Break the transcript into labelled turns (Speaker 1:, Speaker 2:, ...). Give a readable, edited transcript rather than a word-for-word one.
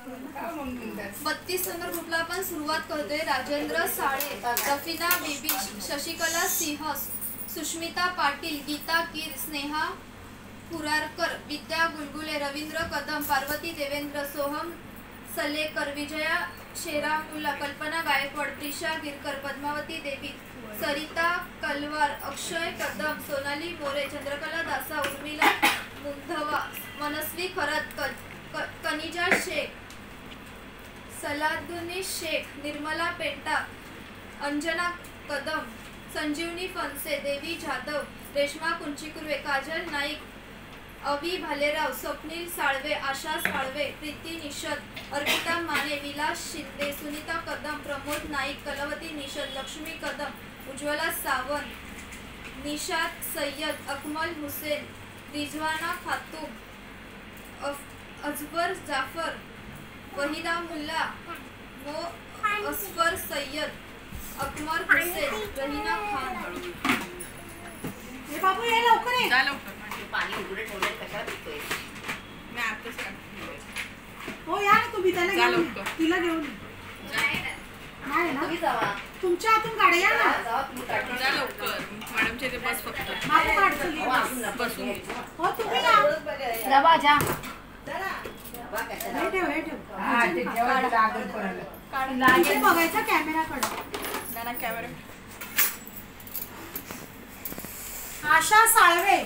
Speaker 1: 32 number ग्रुपला आपण सुरुवात करतोय। राजेंद्र साळे, रफिना बीबी, शशिकला सिंह, सुष्मिता पाटील, गीता कीर, स्नेहा पुरारकर, विद्या गुलगुले, रवींद्र कदम, पार्वती देवेंद्र, सोहम सलेकर, विजया शेरामुला, कल्पना गायकवाड, प्रिशा गिरकर, पद्मावती देवी, सरिता कलवार, अक्षय कदम, सोनाली मोरे, चंद्रकला दासा, उर्मिला मुंधवा, मनस्वी खरत, कनिजा शेख, सलादुनी शेख, निर्मला पेंटा, अंजना कदम, संजीवनी फनसे, देवी जाधव, रेश्मा कुंचिकुर्वे, काजल नाईक, अवी भालेराव, स्वप्नील साळवे, आशा साळवे, प्रीती निषद, अर्पिता माने, विलास शिंदे, सुनीता कदम, प्रमोद नाईक, कलावती निषद, लक्ष्मी कदम, उज्ज्वला सावंत, निशाद सय्यद, अकमल हुसेन, रिजवाना खातूम, अजबर जाफर, वहीदा मुल्ला, मो असफर सय्यद, अकमर हुसेन, रहीना खान।
Speaker 2: हे बाबू ये लवकर ये।
Speaker 3: जा लवकर।
Speaker 4: पाणी उघडे ठेवले कशाला पितोय?
Speaker 3: मी आताच काढते।
Speaker 2: हो या ना तुम्ही त्याला
Speaker 3: जा
Speaker 2: घेऊन
Speaker 3: लवकर।
Speaker 2: तिला घेऊन नाही ना
Speaker 4: तुम्ही जावा।
Speaker 2: तुमच्या हातून गाड्या या ना।
Speaker 4: जावा तुम्ही काढून
Speaker 3: जा लवकर। मॅडमचे ते बस फक्त।
Speaker 2: बाबू काढतो
Speaker 3: बसून
Speaker 2: हो तुम्ही या
Speaker 4: रवा जा।
Speaker 2: हे ठेव हे ठेव
Speaker 5: हा ते जेवायला लागेल कोणाला
Speaker 2: इथे बघायचा कॅमेराकडे।
Speaker 3: नाना कॅमेरा।
Speaker 2: आशा साळवे,